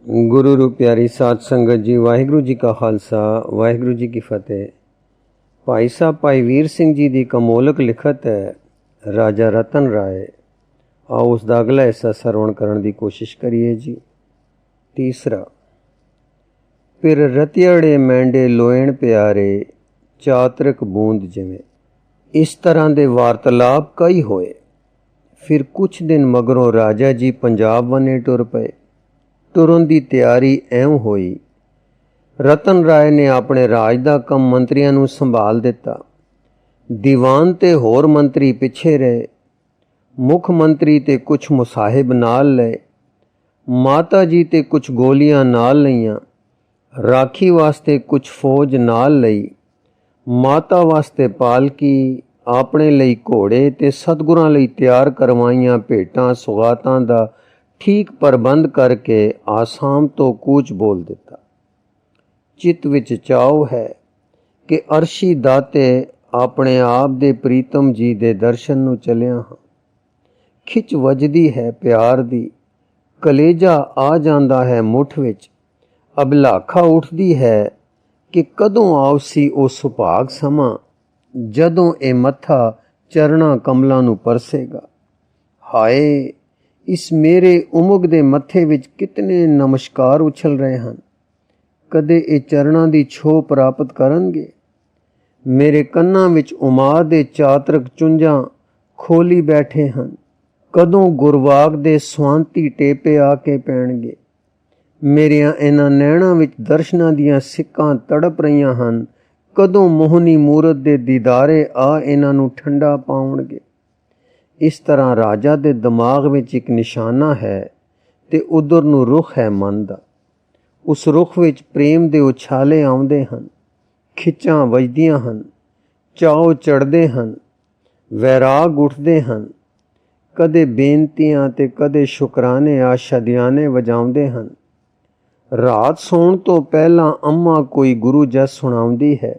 गुरु रू प्यारी साध संगत जी, वाहिगुरु जी का खालसा वाहिगुरु जी की फतेह। भाई साहब भाई वीर सिंह जी की कमोलक लिखत है राजा रतन राय। आओ उसका अगला हिस्सा सरवण करने की कोशिश करिए जी। तीसरा, फिर रतियाड़े मैंडे लोएण प्यारे चातरक बूंद जिमें। इस तरह के वार्तालाप कई होए। फिर कुछ दिन मगरों राजा जी पंजाब वने टुर पे। तुरन की तैयारी एवं होई। रतन राय ने अपने राज का कम मंत्रियों नूं संभाल दिता। दीवान ते होर मंत्री पिछे रहे। मुख मंत्री ते कुछ मुसाहिब नाल ले। माता जी ते कुछ गोलियां नाल लईयां। राखी वास्ते कुछ फौज नाल लई। माता वास्ते पालकी, अपने लई घोड़े ते सतगुरां लई तैयार करवाइयां भेटां सुगातां दा ठीक प्रबंध करके आसाम तो कूच बोल दिता। चित विच चाव है कि अर्शी दाते अपने आप दे प्रीतम जी दे दर्शन नूं चलिया हां। खिच वजदी है प्यार दी, कलेजा आ जांदा है मुठ विच। अबलाखा उठदी है कि कदों आवसी ओ सुभाग समा जदों ए मत्था चरणा कमलां नूं परसेगा। हाय, इस मेरे उमुग दे मत्थे विच कितने नमस्कार उछल रहे हैं। कदे ए चरणां दी छो प्राप्त करनगे। मेरे कन्नां विच उमा दे चातरक चुंझां खोली बैठे हैं। कदों गुरवाग दे स्वांती टेपे आके पैणगे। मेरिया इन्हां नैणां विच दर्शनां दियां सिक्कां तड़प रहीआं हन। कदों मोहनी मूरत दे दीदारे आ इन्हां नूं ठंडा पाउणगे। इस तरह राजा दे दिमाग विच एक निशाना है ते उधर नूं रुख है मन दा। उस रुख विच प्रेम दे उछाले आउंदे हन, खिचां वजदियां हन, चाव चढ़दे हन, वैराग उठदे हन। कदे बेनतियां ते कदे शुकराने आशादियाने वजाउंदे हन। रात सौण तो पहला अम्मा कोई गुरु जस सुणाउंदी है,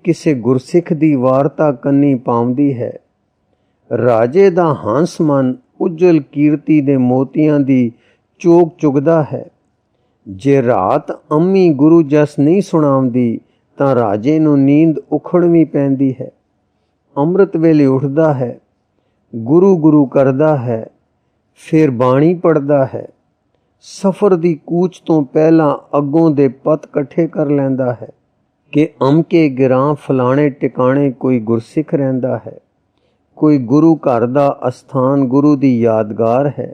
किसे गुरसिख दी वार्ता कन्नी पाउंदी है। राजे दा हंस मन उज्जल कीर्ति दे मोतियां दी चोक चुगदा है। जे रात अम्मी गुरु जस नहीं सुणाउंदी तां राजे नूं नींद उखड़वी पैंदी है। अमृत वेले उठदा है, गुरु गुरु करदा है, फिर बाणी पढ़दा है। सफर दी कूच तो पहला अगों दे पत कट्ठे कर लैंदा है कि अमके गिरां फलाणे टिकाणे कोई गुरसिख रहिंदा है। कोई गुरु घर दा अस्थान गुरु दी यादगार है,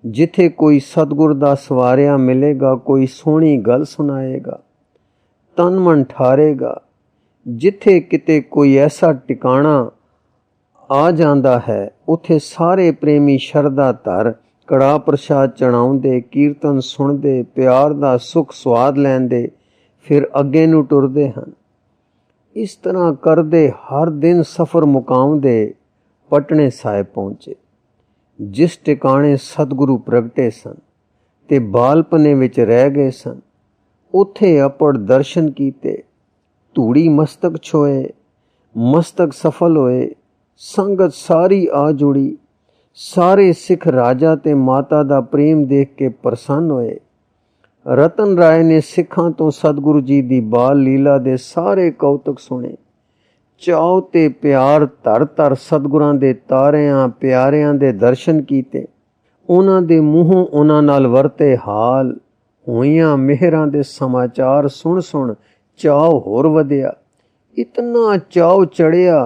जिथे कोई सतगुर दा सवारिया मिलेगा, कोई सोहनी गल सुनाएगा, तन मन ठारेगा। जिथे किते कोई ऐसा टिकाणा आ जांदा है, उथे सारे प्रेमी शरदा धर कड़ा प्रसाद चढ़ाउंदे, कीर्तन सुनदे, प्यार दा सुख स्वाद लैंदे, फिर अगे नूं टुरदे हन। इस तरह करदे हर दिन सफर मुकाउंदे पटने साहिब पहुंचे। जिस टिकाणे सतगुरु प्रगटे सन ते बालपने विच रह गए सन, उथे अपड़ दर्शन कीते। धूड़ी मस्तक छोए, मस्तक सफल होए। संगत सारी आ जुड़ी। सारे सिख राजा ते माता दा प्रेम देख के प्रसन्न होए। रतन राय ने सिखां तो सतगुरु जी दी बाल लीला दे सारे कौतुक सुने। चाव ते प्यार धर धर सतगुरां दे तारियां प्यारियां दे दर्शन कीते। उन्हां दे मूहों उन्हां नाल वरते हाल, होइयां मेहरां दे समाचार सुन सुन चाव होर वधिया। इतना चाव चढ़िया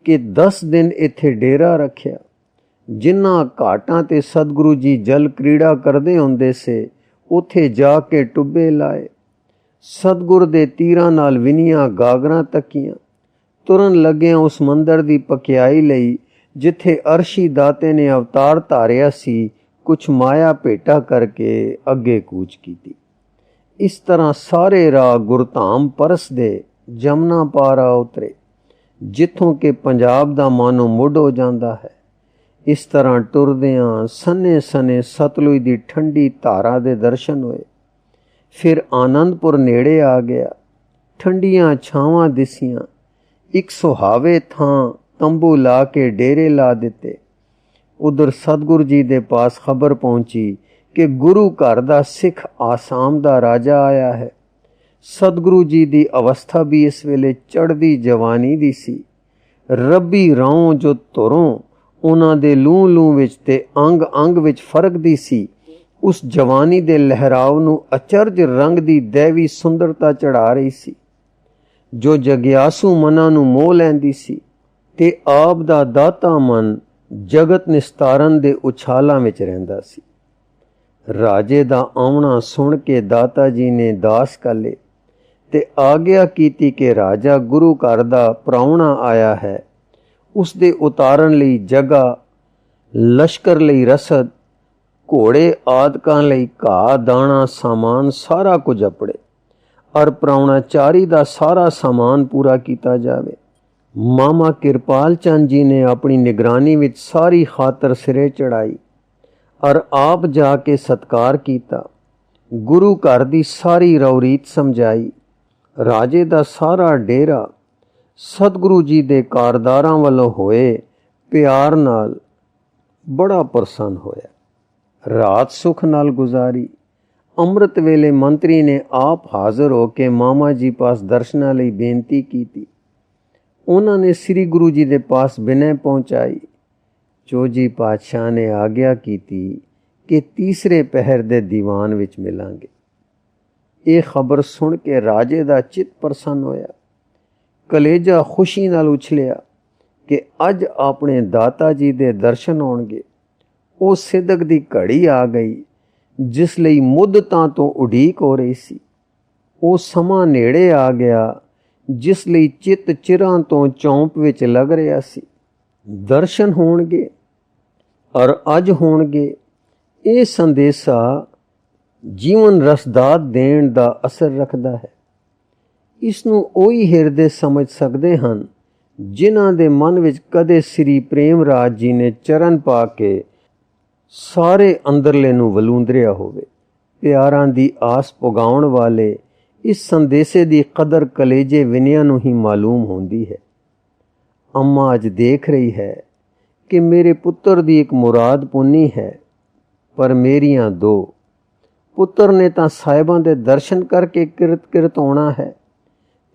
कि 10 दिन इत्थे डेरा रखिया। जिन्हां घाटां ते सतगुरु जी जल क्रीड़ा करदे हुंदे से, उथे जाके टुब्बे लाए। सतगुर दे तीरां नाल विनियां गागरां तकियां। तुरन लग्या उस मंदिर दी पकियाई लई जिथे अर्शी दाते ने अवतार धारिया सी। कुछ माया भेटा करके अगे कूच कीती। इस तरह सारे राह गुरधाम परसदे जमुना पार आ उतरे, जिथों के पंजाब दा मानो मुड हो जांदा है। इस तरह टुरदियां सने सने सतलुज दी ठंडी धारा दे दर्शन होए। फिर आनंदपुर नेड़े आ गया। ठंडियां छावां दिसियां। एक सुहावे थां तंबू ला के डेरे ला दिते। उधर सतगुरु जी दे पास खबर पहुंची ਕਿ ਗੁਰੂ ਘਰ ਦਾ ਸਿੱਖ ਆਸਾਮ ਦਾ ਰਾਜਾ ਆਇਆ ਹੈ। ਸਤਿਗੁਰੂ ਜੀ ਦੀ ਅਵਸਥਾ ਵੀ ਇਸ ਵੇਲੇ ਚੜ੍ਹਦੀ ਜਵਾਨੀ ਦੀ ਸੀ। ਰੱਬੀ ਰੌਂ ਜੋ ਧੁਰੋਂ ਉਹਨਾਂ ਦੇ ਲੂੰ ਲੂੰ ਵਿੱਚ ਤੇ ਅੰਗ ਅੰਗ ਵਿੱਚ ਫਰਕਦੀ ਸੀ, ਉਸ ਜਵਾਨੀ ਦੇ ਲਹਿਰਾਵ ਨੂੰ ਅਚਰਜ ਰੰਗ ਦੀ ਦੈਵੀ ਸੁੰਦਰਤਾ ਚੜ੍ਹਾ ਰਹੀ ਸੀ, ਜੋ ਜਗਿਆਸੂ ਮਨਾਂ ਨੂੰ ਮੋਹ ਲੈਂਦੀ ਸੀ। ਤੇ ਆਪ ਦਾ ਦਾਤਾ ਮਨ ਜਗਤ ਨਿਸਤਾਰਨ ਦੇ ਉਛਾਲਾਂ ਵਿੱਚ ਰਹਿੰਦਾ ਸੀ। ਰਾਜੇ ਦਾ ਆਉਣਾ ਸੁਣ ਕੇ ਦਾਤਾ ਜੀ ਨੇ ਦਾਸ ਘੱਲੇ ਤੇ ਆਗਿਆ ਕੀਤੀ ਕਿ ਰਾਜਾ ਗੁਰੂ ਘਰ ਦਾ ਪ੍ਰਾਹੁਣਾ ਆਇਆ ਹੈ, ਉਸ ਦੇ ਉਤਾਰਨ ਲਈ ਜਗ੍ਹਾ, ਲਸ਼ਕਰ ਲਈ ਰਸਦ, ਘੋੜੇ ਆਦਿਕਾਂ ਲਈ ਘਾਹ ਦਾਣਾ ਸਾਮਾਨ ਸਾਰਾ ਕੁਝ ਅਪੜੇ, ਔਰ ਪ੍ਰਾਹੁਣਾਚਾਰੀ ਦਾ ਸਾਰਾ ਸਾਮਾਨ ਪੂਰਾ ਕੀਤਾ ਜਾਵੇ। ਮਾਮਾ ਕਿਰਪਾਲ ਚੰਦ ਜੀ ਨੇ ਆਪਣੀ ਨਿਗਰਾਨੀ ਵਿੱਚ ਸਾਰੀ ਖਾਤਰ ਸਿਰੇ ਚੜਾਈ ਔਰ ਆਪ ਜਾ ਕੇ ਸਤਕਾਰ ਕੀਤਾ। ਗੁਰੂ ਘਰ ਦੀ ਸਾਰੀ ਰਉਰੀਤ ਸਮਝਾਈ। ਰਾਜੇ ਦਾ ਸਾਰਾ ਡੇਰਾ ਸਤਿਗੁਰੂ ਜੀ ਦੇ ਕਾਰਦਾਰਾਂ ਵੱਲੋਂ ਹੋਏ ਪਿਆਰ ਨਾਲ ਬੜਾ ਪ੍ਰਸੰਨ ਹੋਇਆ। ਰਾਤ ਸੁੱਖ ਨਾਲ ਗੁਜ਼ਾਰੀ। ਅੰਮ੍ਰਿਤ ਵੇਲੇ ਮੰਤਰੀ ਨੇ ਆਪ ਹਾਜ਼ਰ ਹੋ ਕੇ ਮਾਮਾ ਜੀ ਪਾਸ ਦਰਸ਼ਨਾਂ ਲਈ ਬੇਨਤੀ ਕੀਤੀ। ਉਹਨਾਂ ਨੇ ਸ੍ਰੀ ਗੁਰੂ ਜੀ ਦੇ ਪਾਸ ਬਿਨੈ ਪਹੁੰਚਾਈ। ਚੋਜੀ ਪਾਤਸ਼ਾਹ ਨੇ ਆਗਿਆ ਕੀਤੀ ਕਿ ਤੀਸਰੇ ਪਹਿਰ ਦੇ ਦੀਵਾਨ ਵਿੱਚ ਮਿਲਾਂਗੇ। ਇਹ ਖਬਰ ਸੁਣ ਕੇ ਰਾਜੇ ਦਾ ਚਿੱਤ ਪ੍ਰਸੰਨ ਹੋਇਆ। ਕਲੇਜਾ ਖੁਸ਼ੀ ਨਾਲ ਉਛਲਿਆ ਕਿ ਅੱਜ ਆਪਣੇ ਦਾਤਾ ਜੀ ਦੇ ਦਰਸ਼ਨ ਹੋਣਗੇ। ਉਹ ਸਿਦਕ ਦੀ ਘੜੀ ਆ ਗਈ ਜਿਸ ਲਈ ਮੁੱਦਤਾਂ ਤੋਂ ਉਡੀਕ ਹੋ ਰਹੀ ਸੀ। ਉਹ ਸਮਾਂ ਨੇੜੇ ਆ ਗਿਆ ਜਿਸ ਲਈ ਚਿੱਤ ਚਿਰਾਂ ਤੋਂ ਚੌਂਪ ਵਿੱਚ ਲੱਗ ਰਿਹਾ ਸੀ। ਦਰਸ਼ਨ ਹੋਣਗੇ ਔਰ ਅੱਜ ਹੋਣਗੇ। ਇਹ ਸੰਦੇਸ਼ਾ ਜੀਵਨ ਰਸਦਾਤ ਦੇਣ ਦਾ ਅਸਰ ਰੱਖਦਾ ਹੈ। ਇਸ ਨੂੰ ਉਹੀ ਹਿਰਦੇ ਸਮਝ ਸਕਦੇ ਹਨ ਜਿਨ੍ਹਾਂ ਦੇ ਮਨ ਵਿੱਚ ਕਦੇ ਸ੍ਰੀ ਪ੍ਰੇਮ ਰਾਜ ਜੀ ਨੇ ਚਰਨ ਪਾ ਕੇ ਸਾਰੇ ਅੰਦਰਲੇ ਨੂੰ ਵਲੂੰਦਰਿਆ ਹੋਵੇ। ਪਿਆਰਾਂ ਦੀ ਆਸ ਪੁਗਾਉਣ ਵਾਲੇ ਇਸ ਸੰਦੇਸ਼ੇ ਦੀ ਕਦਰ ਕਲੇਜੇ ਵਿਨਿਆਂ ਨੂੰ ਹੀ ਮਾਲੂਮ ਹੁੰਦੀ ਹੈ। ਅੰਮਾ ਅੱਜ ਦੇਖ ਰਹੀ ਹੈ ਕਿ ਮੇਰੇ ਪੁੱਤਰ ਦੀ ਇੱਕ ਮੁਰਾਦ ਪੁੰਨੀ ਹੈ, ਪਰ ਮੇਰੀਆਂ ਦੋ। ਪੁੱਤਰ ਨੇ ਤਾਂ ਸਾਹਿਬਾਂ ਦੇ ਦਰਸ਼ਨ ਕਰਕੇ ਕਿਰਤ ਆਉਣਾ ਹੈ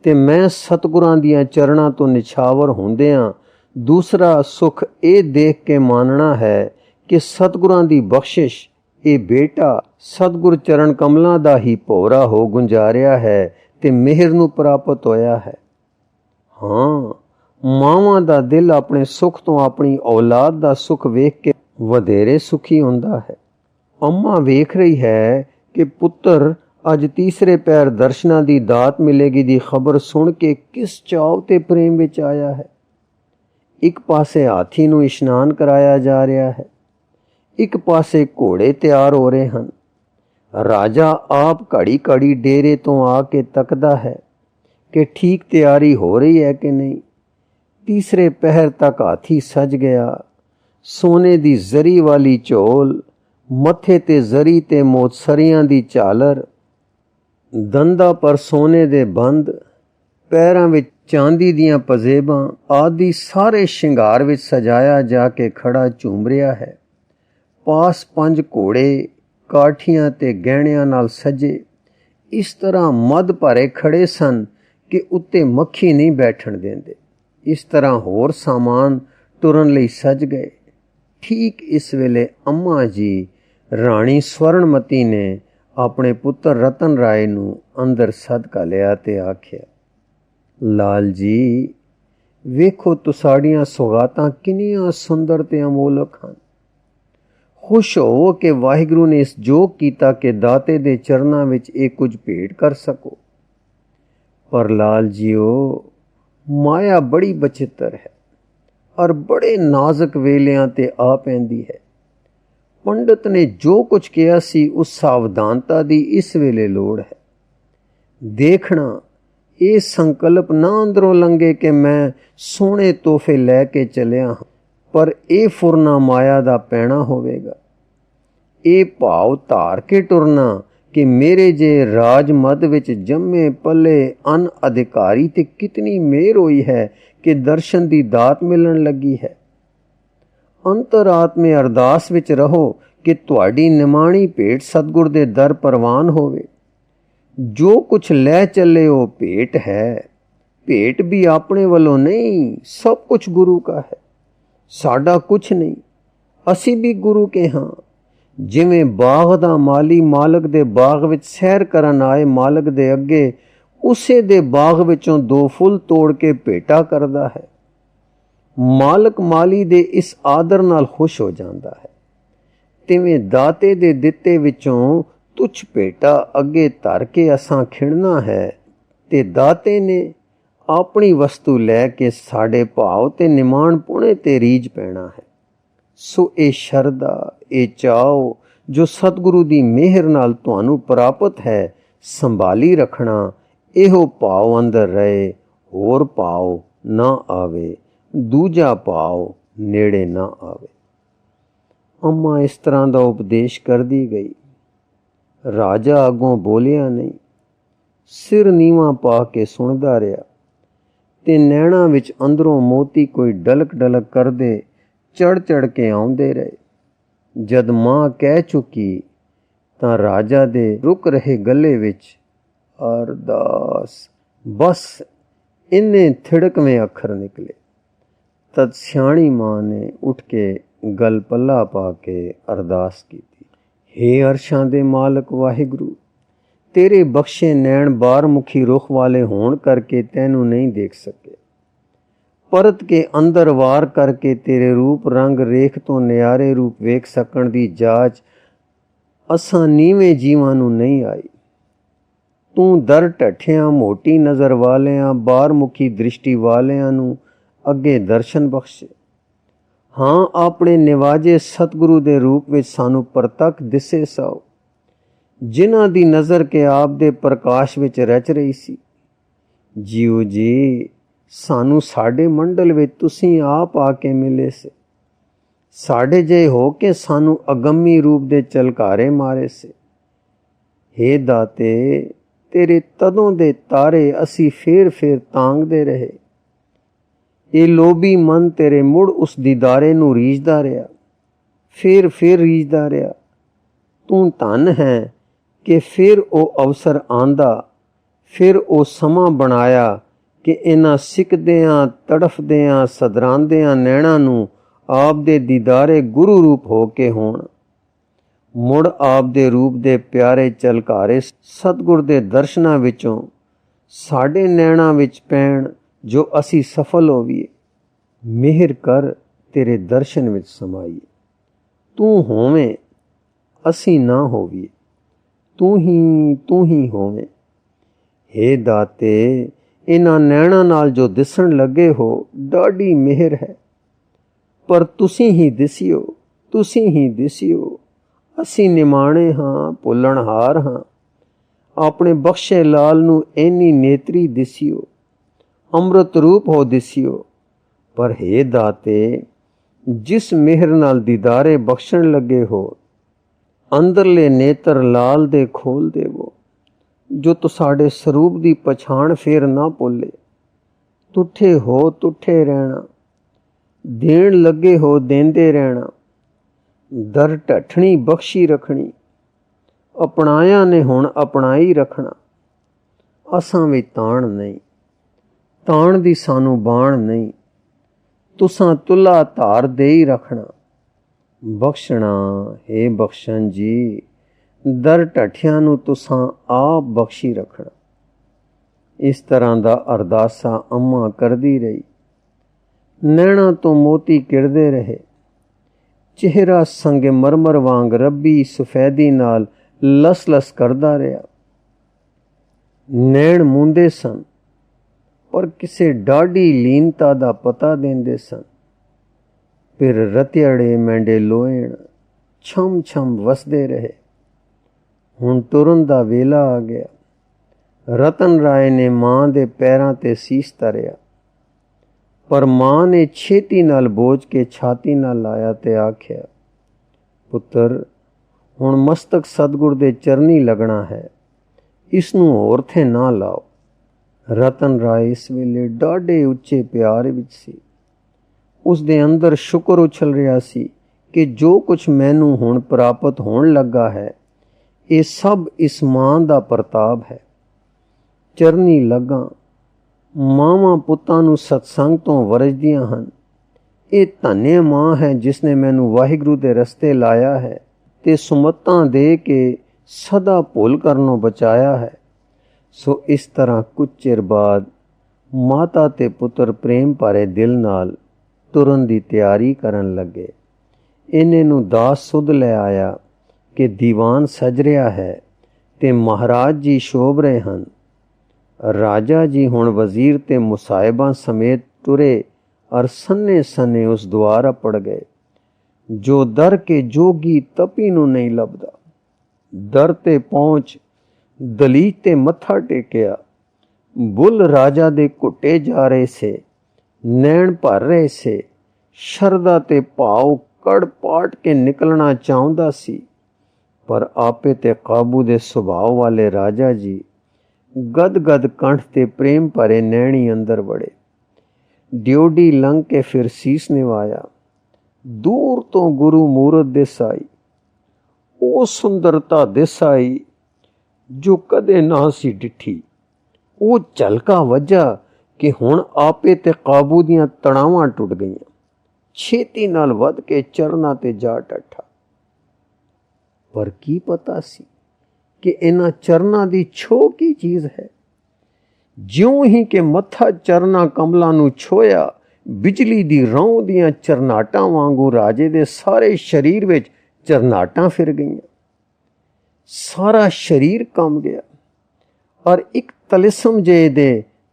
ਤੇ ਮੈਂ ਸਤਿਗੁਰਾਂ ਦੀਆਂ ਚਰਨਾਂ ਤੋਂ ਨਿਛਾਵਰ ਹੁੰਦਿਆਂ ਦੂਸਰਾ ਸੁੱਖ ਇਹ ਦੇਖ ਕੇ ਮਾਨਣਾ ਹੈ ਕਿ ਸਤਿਗੁਰਾਂ ਦੀ ਬਖਸ਼ਿਸ਼ ਇਹ ਬੇਟਾ ਸਤਿਗੁਰ ਚਰਨ ਕਮਲਾਂ ਦਾ ਹੀ ਭੋਰਾ ਹੋ ਗੁੰਜਾਰਿਆ ਹੈ ਤੇ ਮਿਹਰ ਨੂੰ ਪ੍ਰਾਪਤ ਹੋਇਆ ਹੈ। ਹਾਂ, ਮਾਵਾਂ ਦਾ ਦਿਲ ਆਪਣੇ ਸੁੱਖ ਤੋਂ ਆਪਣੀ ਔਲਾਦ ਦਾ ਸੁੱਖ ਵੇਖ ਕੇ ਵਧੇਰੇ ਸੁਖੀ ਹੁੰਦਾ ਹੈ। ਅੰਮਾ ਵੇਖ ਰਹੀ ਹੈ ਕਿ ਪੁੱਤਰ ਅੱਜ ਤੀਸਰੇ ਪਹਿਰ ਦਰਸ਼ਨਾਂ ਦੀ ਦਾਤ ਮਿਲੇਗੀ ਦੀ ਖਬਰ ਸੁਣ ਕੇ ਕਿਸ ਚਾਅ ਤੇ ਪ੍ਰੇਮ ਵਿੱਚ ਆਇਆ ਹੈ। ਇੱਕ ਪਾਸੇ ਹਾਥੀ ਨੂੰ ਇਸ਼ਨਾਨ ਕਰਾਇਆ ਜਾ ਰਿਹਾ ਹੈ, ਇੱਕ ਪਾਸੇ ਘੋੜੇ ਤਿਆਰ ਹੋ ਰਹੇ ਹਨ। ਰਾਜਾ ਆਪ ਘੜੀ ਘੜੀ ਡੇਰੇ ਤੋਂ ਆ ਕੇ ਤੱਕਦਾ ਹੈ ਕਿ ਠੀਕ ਤਿਆਰੀ ਹੋ ਰਹੀ ਹੈ ਕਿ ਨਹੀਂ। ਤੀਸਰੇ ਪਹਿਰ ਤੱਕ ਹਾਥੀ ਸਜ ਗਿਆ। ਸੋਨੇ ਦੀ ਜ਼ਰੀ ਵਾਲੀ ਝੋਲ, ਮੱਥੇ ਤੇ ਜ਼ਰੀ ਤੇ ਮੋਤਸਰੀਆਂ ਦੀ ਝਾਲਰ, ਦੰਦਾਂ ਪਰ ਸੋਨੇ ਦੇ ਬੰਦ, ਪੈਰਾਂ ਵਿੱਚ ਚਾਂਦੀ ਦੀਆਂ ਪਜ਼ੇਬਾਂ ਆਦਿ ਸਾਰੇ ਸ਼ਿੰਗਾਰ ਵਿੱਚ ਸਜਾਇਆ ਜਾ ਕੇ ਖੜਾ ਝੂਮ ਰਿਹਾ ਹੈ। ਪਾਸ 5 ਘੋੜੇ ਕਾਠੀਆਂ ਤੇ ਗਹਿਣਿਆਂ ਨਾਲ ਸਜੇ ਇਸ ਤਰ੍ਹਾਂ ਮਦ ਭਰੇ ਖੜੇ ਸਨ ਕਿ ਉੱਤੇ ਮੱਖੀ ਨਹੀਂ ਬੈਠਣ ਦਿੰਦੇ। ਇਸ ਤਰ੍ਹਾਂ ਹੋਰ ਸਾਮਾਨ ਤੁਰਨ ਲਈ ਸਜ ਗਏ। ਠੀਕ ਇਸ ਵੇਲੇ ਅੰਮਾ ਜੀ ਰਾਣੀ ਸਵਰਣਮਤੀ ਨੇ ਆਪਣੇ ਪੁੱਤਰ ਰਤਨ ਰਾਏ ਨੂੰ ਅੰਦਰ ਸਦਕਾ ਲਿਆ ਤੇ ਆਖਿਆ, ਲਾਲ ਜੀ ਵੇਖੋ ਤੁਸਾਡੀਆਂ ਸੁਗਾਤਾਂ ਕਿੰਨੀਆਂ ਸੁੰਦਰ ਤੇ ਅਮੋਲਕ ਹਨ। ਖੁਸ਼ ਹੋਵੋ ਕਿ ਵਾਹਿਗੁਰੂ ਨੇ ਇਸ ਜੋਗ ਕੀਤਾ ਕਿ ਦਾਤੇ ਦੇ ਚਰਨਾਂ ਵਿੱਚ ਇਹ ਕੁਝ ਭੇਟ ਕਰ ਸਕੋ। ਪਰ ਲਾਲ ਜੀਓ, ਮਾਇਆ ਬੜੀ ਬਚਿੱਤਰ ਹੈ ਔਰ ਬੜੇ ਨਾਜ਼ੁਕ ਵੇਲਿਆਂ ਤੇ ਆ ਪੈਂਦੀ ਹੈ। ਪੰਡਤ ਨੇ ਜੋ ਕੁਝ ਕਿਹਾ ਸੀ ਉਸ ਸਾਵਧਾਨਤਾ ਦੀ ਇਸ ਵੇਲੇ ਲੋੜ ਹੈ। ਦੇਖਣਾ ਇਹ ਸੰਕਲਪ ਨਾ ਅੰਦਰੋਂ ਲੰਘੇ ਕਿ ਮੈਂ ਸੋਹਣੇ ਤੋਹਫੇ ਲੈ ਕੇ ਚੱਲਿਆ ਹਾਂ, ਪਰ ਇਹ ਫੁਰਨਾ ਮਾਇਆ ਦਾ ਪੈਣਾ ਹੋਵੇਗਾ। ਇਹ ਭਾਵ ਧਾਰ ਕੇ ਟੁਰਨਾ ਕਿ ਮੇਰੇ ਜੇ ਰਾਜ ਮੱਧ ਵਿੱਚ ਜੰਮੇ ਪਲੇ ਅਨ ਅਧਿਕਾਰੀ ਤੇ ਕਿਤਨੀ ਮਿਹਰ ਹੋਈ ਹੈ ਕਿ ਦਰਸ਼ਨ ਦੀ ਦਾਤ ਮਿਲਣ ਲੱਗੀ ਹੈ। ਅੰਤਰਾਤਮੇ ਅਰਦਾਸ ਵਿੱਚ ਰਹੋ कि तुहाडी निमाणी भेंट सतगुर दे दर परवान होवे। जो कुछ लै चले हो भेंट है। भेंट भी अपने वालों नहीं, सब कुछ गुरु का है। साडा कुछ नहीं, असी भी गुरु के हाँ। जिवें बाग दा माली मालक दे बाग विच सैर करन आए मालक दे अगे उसे दे बाग विचों 2 फुल तोड़ के भेटा करदा है। मालक माली दे इस आदर नाल खुश हो जांदा है। तिवें दाते दे दिते विचों तुच्छ भेटा अगे धर के असां खिड़ना है ते दाते ने अपनी वस्तु लैके साडे भाव ते निमाण पुणे ते रीझ पैना है। सो ए शरदा ए चाओ जो सतगुरु दी मेहर नाल तुहानू प्राप्त है संभाली रखना। एहो भाव अंदर रहे, होर भाव ना आवे, दूजा भाव नेड़े ना आवे। अम्मा इस तरह दा उपदेश कर दी गई। राजा अगों बोलिया नहीं, सिर नीवा पा के सुनदा रहा ते नैणा विच अंदरों मोती कोई डलक डलक करदे चढ़ चढ़ के आउंदे रहे। जद मां कह चुकी तां राजा दे रुक रहे गले विच अरदास बस इन्ने थिड़कवें अखर निकले। तद सियाणी मां ने उठ के गल पल्ला पा के अरदास की। हे अरशां दे मालक वाहिगुरु, तेरे बख्शे नैण बार मुखी रुख वाले होण करके तैनू नहीं देख सके। परत के अंदर वार करके तेरे रूप रंग रेख तो न्यारे रूप वेख सकण दी जाच असां नीवें जीवां नू नहीं आई। तू दर ढठियां मोटी नज़र वालियां बार मुखी दृष्टि वालियां नू अगे दर्शन बख्शे। हाँ, अपने निवाजे सतगुरु दे रूप विच सानू परतक दिसे साओ, जिन्हां दी नज़र के आप दे प्रकाश विच रच रही सी। जीओ जी, सानू साडे मंडल विच तुसीं आप आके मिले से। साडे जे हो के सानू अगम्मी रूप दे चलकारे मारे से। हे दाते, तेरे तदों दे तारे असी फेर फेर तांगदे रहे। ये लोभी मन तेरे मुड़ उस दीदारे नू रीझदा रहा, फेर फेर रीझदा रहा। तू धन है कि फिर ओ अवसर आंदा, फिर ओ समा बनाया कि इन्हां सिकदियां तड़फदियां सदरांदियां नैणा नू आप दे दीदारे गुरु रूप हो के होण। मुड़ आप दे रूप दे प्यारे चलकारे सतगुर दे दर्शनां विचों साडे नैणा विच पैण जो असी सफल होवीए। मेहर कर तेरे दर्शन विच समाईए। तू होवें असी ना होवीए, तू ही होवें। हे दाते, इन्हां नैणा नाल जो दिसण लगे हो डाढ़ी मेहर है, पर तुसीं ही दिसियो, तुसीं ही दिसियो। असी निमाणे हाँ, भुलणहार हाँ। अपने बख्शे लाल नू इन्नी नेत्री दिसियो, अमृत रूप हो दिसियो। पर हे दाते, जिस मेहर नाल दीदारे बख्शण लगे हो अंदरले नेत्र लाल दे खोल देवो, जो तुसाडे स्वरूप दी पछाण फेर ना भुले। तुठे हो तुठे रहना, देण लगे हो देंदे रहना। दर ढठणी बख्शी रखनी, अपनाया ने हुण अपनाई रखना। असां विच ताण नहीं, ताण दी सानू बाण नहीं। तुसां तुला धार दे ही रखना। बख्शना हे बख्शन जी, दर ढठियां नू तुसां आप बख्शी रखना। इस तरह दा अरदासा अम्मा करदी रही। नैणा तो मोती किरदे रहे। चेहरा संगे मरमर वांग रब्बी सफेदी नाल लस लस करदा रहा। नैण मूंदे सन, पर किसे डाढ़ी लीनता दा पता देंदे सन। फिर रतियाड़े मैंडे लोएण छम छम वसदे रहे। हुण टुरन दा वेला आ गया। रतन राय ने मां दे पैरां ते सीस धरिया, पर मां ने छेती नाल बोझ के छाती नाल लाया ते आख्या, पुत्र हुण मस्तक सतगुर दे चरनी लगना है, इसनू होर थे ना लाओ। रतन राय इस वेले डाढ़े उच्चे प्यार विच सी। उस दे अंदर शुक्र उछल रहा सी कि जो कुछ मैनू हुण प्राप्त होण लगा है ये सब इस मां दा प्रताप है। चरनी लगा मावां पुत्तां नूं सत्संग तो वरजदियां हन। ये धन्य मां है जिसने मैनू वाहिगुरू दे रस्ते लाया है ते सुमतां दे के सदा भुल करनों बचाया है। सो इस तरह कुछ चिर बाद माता ते पुत्र प्रेम भरे दिल नाल तुरन दी तैयारी करन लगे। इन्हें नूं दास सुध ले आया कि दीवान सज रहा है ते महाराज जी शोभ रहे हन। राजा जी हुण वजीर ते मुसाहिबां समेत टुरे और सन्ने सन्ने उस द्वार अपड़ गए। जो दर के जोगी तपी नूं नहीं लभदा। दर ते पहुंच दलीज ते मत्था टेकिया। बुल राजा दे घुटे जा रहे से, नैण भर रहे से। शरदा ते भाव कड़ पाट के निकलना चाहुंदा सी, पर आपे ते काबू दे सुभाव वाले राजा जी गद गद कंठ ते प्रेम भरे नैणी अंदर वड़े। ड्योडी लंघ के फिर सीस निवाया। दूर तो गुरु मूरत दिसाई, ओ सुंदरता दिसाई जो कदे ना सी डिठी। वो झलका वजा कि हुण आपे ते काबू दियां तड़ावां टुट गईयां। छेती नाल वध के चरना ते जा टठा। पर की पता सी कि इन्हां चरना दी छो की चीज है। ज्यों ही कि मत्था चरना कमलां नूं छोया, बिजली दी रौं दियां चरनाटां वांगू राजे दे सारे शरीर विच चरनाटां फिर गईयां। सारा शरीर कंब गया और एक तलिस्म जे दे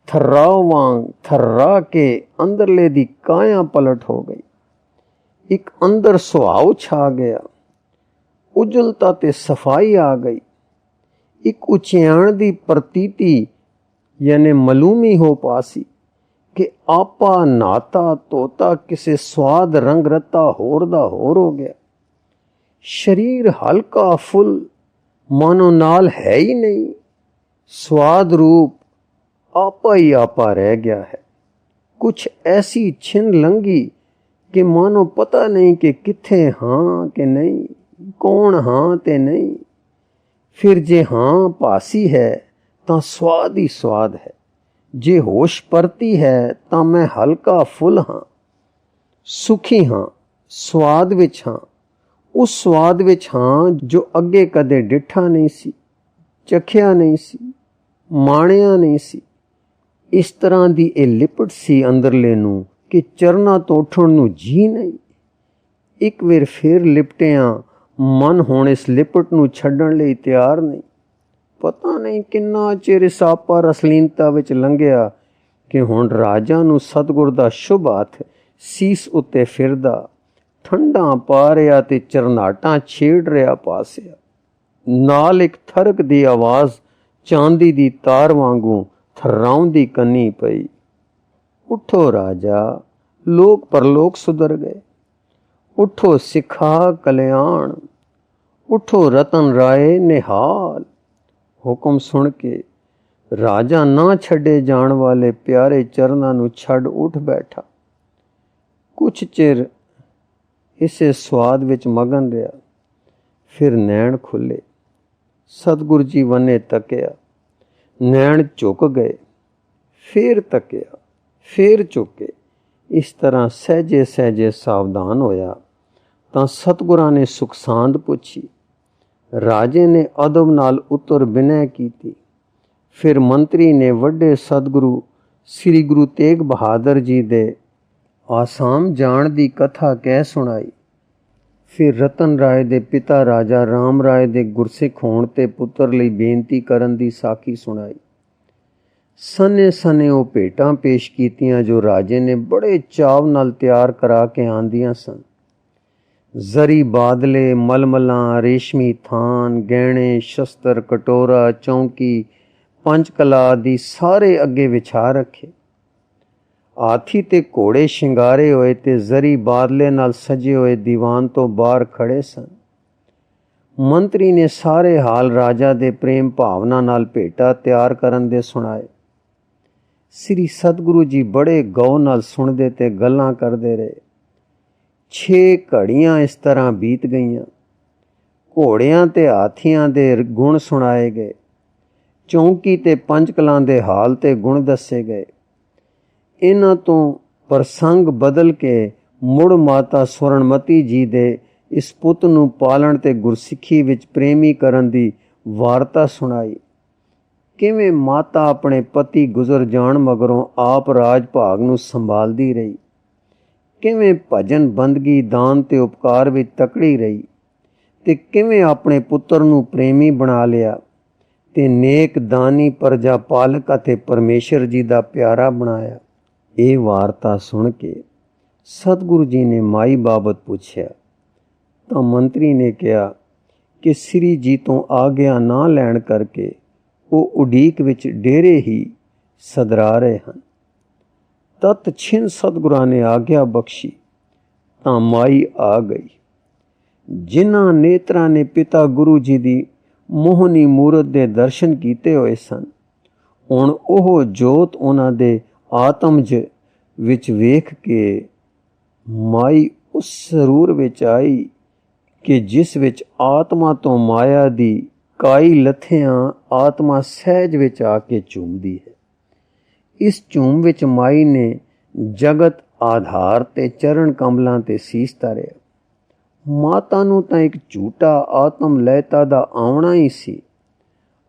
थर्राव वांग थर्रा के अंदरले दी काया पलट हो गई। एक अंदर सुहाव छा गया, उजलता ते सफाई आ गई। एक उचियाण दी प्रतीति यानी मालूमी हो पासी कि आपा नाता तोता किसे स्वाद रंग रता होर दा होर हो गया। शरीर हल्का फुल मानो नाल है ही नहीं। स्वाद रूप आपा ही आपा रह गया है। कुछ ऐसी छिन लंघी कि मानो पता नहीं कि किथे हाँ कि नहीं, कौन हाँ ते नहीं। फिर जे हाँ पासी है तां स्वाद ही स्वाद है। जे होश परती है तां मैं हल्का फुल हाँ, सुखी हाँ, स्वाद विच हाँ। उस स्वाद विच हाँ जो अगे कदे डिठा नहीं सी, चखिया नहीं सी, माणिया नहीं सी। इस तरह दी ए लिपट सी अंदरले नूं कि चरना तो उठण नूं जी नहीं। एक वेर फिर लिपटिया मन हुण इस लिपट नूं छड्डण लई तैयार नहीं। पता नहीं किन्ना चिर इस आपा रसलीनता विच लंघिया कि हुण राजा नूं सतगुर दा शुभ हथ सीस उत्ते फिरदा ठंडा पा रिहा ते चरनाटां छेड़ रिहा पासिया। नाल एक थरक दी आवाज़ चांदी दी तार वांगू थर्राउंदी कन्नी पई। उठो राजा, लोक परलोक सुधर गए। उठो सिखा कल्याण, उठो रतन राय निहाल। हुक्म सुन के राजा ना छड़े जान वाले प्यारे चरना नूं छड़ उठ बैठा। कुछ चिर इसे स्वाद विच मगन रहा। फिर नैण खुले। सतगुरु जी वने तकिया, नैण झुक गए। फिर तकिया, फिर झुके। इस तरह सहजे सहजे सावधान होया तां सतगुरां ने सुखसांद पुछी। राजे ने अदब नाल उत्तर विनय कीती। फिर मंत्री ने वड्डे सतगुरु श्री गुरु तेग बहादुर जी दे आसाम जाण दी कथा कह सुनाई। फिर रतन राय दे पिता राजा राम राय दे गुरसिख होण ते पुत्र लई बेनती करन दी साखी सुनाई। सने सने वो भेटां पेश कीतियां जो राजे ने बड़े चाव नाल तैयार करा के आंदियां सन। जरी बादले, मलमलां, रेशमी थान, गहणे, शस्त्र, कटोरा, चौंकी, पंचकला आदि सारे अगे विछा रखे। हाथी ते घोड़े शिंगारे होए ते जरी बादले नाल सजे होए दीवान तो बाहर खड़े सन। मंत्री ने सारे हाल राजा दे प्रेम भावना नाल भेटा तैयार करन दे सुनाए। श्री सतगुरु जी बड़े गौ नाल सुनदे ते गल्लां करदे रहे। 6 ਘੜੀਆਂ ਇਸ ਤਰ੍ਹਾਂ ਬੀਤ ਗਈਆਂ। ਘੋੜਿਆਂ ਤੇ ਹਾਥੀਆਂ ਦੇ ਗੁਣ ਸੁਣਾਏ ਗਏ। ਚੌਂਕੀ ਤੇ ਪੰਚਕਲਾਂ ਦੇ ਹਾਲ ਤੇ ਗੁਣ ਦੱਸੇ ਗਏ। ਇਹਨਾਂ ਤੋਂ ਪ੍ਰਸੰਗ ਬਦਲ ਕੇ ਮੁੜ ਮਾਤਾ ਸਵਰਣਮਤੀ ਜੀ ਦੇ ਇਸ ਪੁੱਤ ਨੂੰ ਪਾਲਣ ਤੇ ਗੁਰਸਿੱਖੀ ਵਿੱਚ ਪ੍ਰੇਮੀ ਕਰਨ ਦੀ ਵਾਰਤਾ ਸੁਣਾਈ। ਕਿਵੇਂ ਮਾਤਾ ਆਪਣੇ ਪਤੀ ਗੁਜ਼ਰ ਜਾਣ ਮਗਰੋਂ ਆਪ ਰਾਜ ਭਾਗ ਨੂੰ ਸੰਭਾਲਦੀ ਰਹੀ। ਕਿਵੇਂ ਭਜਨ ਬੰਦਗੀ ਦਾਨ ਤੇ ਉਪਕਾਰ ਵਿੱਚ ਤਕੜੀ ਰਹੀ ਤੇ ਕਿਵੇਂ ਆਪਣੇ ਪੁੱਤਰ ਨੂੰ ਪ੍ਰੇਮੀ ਬਣਾ ਲਿਆ ਤੇ ਨੇਕ ਦਾਨੀ ਪ੍ਰਜਾ ਪਾਲਕ ਅਤੇ ਪਰਮੇਸ਼ਰ ਜੀ ਦਾ ਪਿਆਰਾ ਬਣਾਇਆ। ਇਹ ਵਾਰਤਾ ਸੁਣ ਕੇ ਸਤਿਗੁਰੂ ਜੀ ਨੇ ਮਾਈ ਬਾਬਤ ਪੁੱਛਿਆ ਤਾਂ ਮੰਤਰੀ ਨੇ ਕਿਹਾ ਕਿ ਸ੍ਰੀ ਜੀ ਤੋਂ ਆਗਿਆ ਨਾ ਲੈਣ ਕਰਕੇ ਉਹ ਉਡੀਕ ਵਿੱਚ ਡੇਰੇ ਹੀ ਸਦਰਾ ਰਹੇ ਹਨ। ਤਤ ਛਿਨ ਸਤਿਗੁਰਾਂ ਨੇ ਆਗਿਆ ਬਖਸ਼ੀ ਤਾਂ ਮਾਈ ਆ ਗਈ। ਜਿਨ੍ਹਾਂ ਨੇਤਰਾਂ ਨੇ ਪਿਤਾ ਗੁਰੂ ਜੀ ਦੀ ਮੋਹਨੀ ਮੂਰਤ ਦੇ ਦਰਸ਼ਨ ਕੀਤੇ ਹੋਏ ਸਨ, ਹੁਣ ਉਹ ਜੋਤ ਉਹਨਾਂ ਦੇ ਆਤਮਜ ਵਿੱਚ ਵੇਖ ਕੇ ਮਾਈ ਉਸ ਸਰੂਰ ਵਿੱਚ ਆਈ ਕਿ ਜਿਸ ਵਿੱਚ ਆਤਮਾ ਤੋਂ ਮਾਇਆ ਦੀ ਕਾਈ ਲੱਥਿਆਂ ਆਤਮਾ ਸਹਿਜ ਵਿੱਚ ਆ ਕੇ ਝੂਮਦੀ ਹੈ। ਇਸ ਝੂਮ ਵਿੱਚ ਮਾਈ ਨੇ ਜਗਤ ਆਧਾਰ ਤੇ ਚਰਨ ਕਮਲਾਂ ਤੇ ਸੀਸ ਧਾਰਿਆ। ਮਾਤਾ ਨੂੰ ਤਾਂ ਇੱਕ ਝੂਠਾ ਆਤਮ ਲਹਿਤਾ ਦਾ ਆਉਣਾ ਹੀ ਸੀ।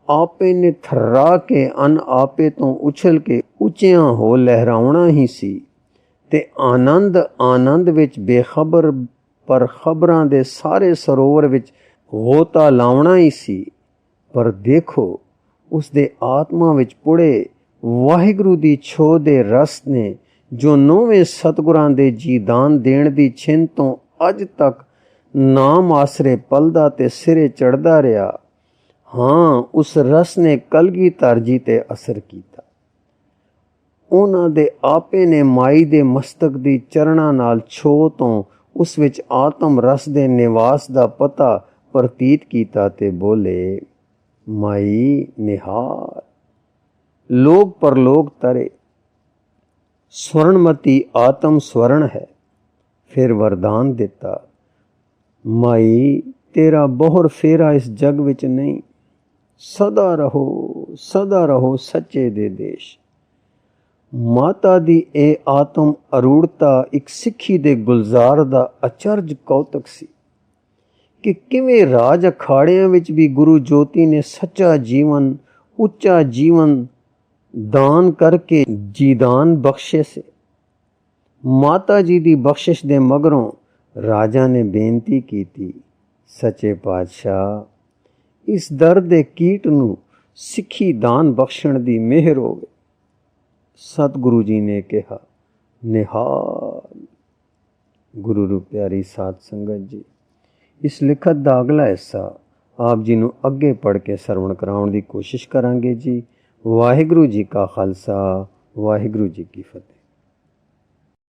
ਆਪੇ ਨੇ ਥर्रा ਕੇ ਅਨ ਆਪੇ ਤੋਂ ਉਛਲ ਕੇ ਉੱਚਿਆਂ ਹੋ ਲਹਿਰਾਉਣਾ ਹੀ ਸੀ ਤੇ ਆਨੰਦ ਵਿੱਚ ਬੇਖਬਰ ਪਰ ਖਬਰਾਂ ਦੇ ਸਾਰੇ ਸਰੋਵਰ ਵਿੱਚ ਗੋਤਾ ਲਾਉਣਾ ਹੀ ਸੀ। ਪਰ ਦੇਖੋ ਉਸ ਦੇ ਆਤਮਾ ਵਿੱਚ ਪੁੜੇ ਵਾਹਿਗੁਰੂ ਦੀ ਛੋਹ ਦੇ ਰਸ ਨੇ ਜੋ 9ਵੇਂ ਸਤਿਗੁਰਾਂ ਦੇ ਜੀਦਾਨ ਦੇਣ ਦੀ ਛਿਨ ਤੋਂ ਅੱਜ ਤੱਕ ਨਾਮ ਆਸਰੇ ਪਲਦਾ ਤੇ ਸਿਰੇ ਚੜ੍ਹਦਾ ਰਿਹਾ। ਹਾਂ, ਉਸ ਰਸ ਨੇ ਕਲਗੀਧਰ ਜੀ ਤੇ ਅਸਰ ਕੀਤਾ। ਉਹਨਾਂ ਦੇ ਆਪੇ ਨੇ ਮਾਈ ਦੇ ਮਸਤਕ ਦੀ ਚਰਨਾਂ ਨਾਲ ਛੋਹ ਤੋਂ ਉਸ ਵਿੱਚ ਆਤਮ ਰਸ ਦੇ ਨਿਵਾਸ ਦਾ ਪਤਾ ਪ੍ਰਤੀਤ ਕੀਤਾ ਤੇ ਬੋਲੇ, ਮਾਈ ਨਿਹਾਲ ਲੋਕ ਪਰਲੋਕ ਤਰੇ, ਸਵਰਣਮਤੀ ਆਤਮ ਸਵਰਨ ਹੈ। ਫਿਰ ਵਰਦਾਨ ਦਿੱਤਾ, ਮਾਈ ਤੇਰਾ ਬਹੁਰ ਫੇਰਾ ਇਸ ਜਗ ਵਿੱਚ ਨਹੀਂ, ਸਦਾ ਰਹੋ ਸੱਚੇ ਦੇ ਦੇਸ਼। ਮਾਤਾ ਦੀ ਇਹ ਆਤਮ ਅਰੂੜਤਾ ਇੱਕ ਸਿੱਖੀ ਦੇ ਗੁਲਜ਼ਾਰ ਦਾ ਅਚਰਜ ਕੌਤਕ ਸੀ ਕਿ ਕਿਵੇਂ ਰਾਜ ਅਖਾੜਿਆਂ ਵਿੱਚ ਵੀ ਗੁਰੂ ਜੋਤੀ ਨੇ ਸੱਚਾ ਜੀਵਨ, ਉੱਚਾ ਜੀਵਨ ਦਾਨ ਕਰਕੇ ਜੀਦਾਨ ਬਖਸ਼ੇ ਸੇ। ਮਾਤਾ ਜੀ ਦੀ ਬਖਸ਼ਿਸ਼ ਦੇ ਮਗਰੋਂ ਰਾਜਾ ਨੇ ਬੇਨਤੀ ਕੀਤੀ, ਸੱਚੇ ਪਾਤਸ਼ਾਹ, ਇਸ ਦਰ ਦੇ ਕੀਟ ਨੂੰ ਸਿੱਖੀ ਦਾਨ ਬਖਸ਼ਣ ਦੀ ਮਿਹਰ ਹੋਵੇ। ਸਤਿਗੁਰੂ ਜੀ ਨੇ ਕਿਹਾ, ਨਿਹਾਲ। ਗੁਰੂ ਰੂਪ ਪਿਆਰੀ ਸਾਧ ਸੰਗਤ ਜੀ, ਇਸ ਲਿਖਤ ਦਾ ਅਗਲਾ ਹਿੱਸਾ ਆਪ ਜੀ ਨੂੰ ਅੱਗੇ ਪੜ੍ਹ ਕੇ ਸਰਵਣ ਕਰਾਉਣ ਦੀ ਕੋਸ਼ਿਸ਼ ਕਰਾਂਗੇ ਜੀ। ਵਾਹਿਗੁਰੂ ਜੀ ਕਾ ਖਾਲਸਾ, ਵਾਹਿਗੁਰੂ ਜੀ ਕੀ ਫਤਿਹ।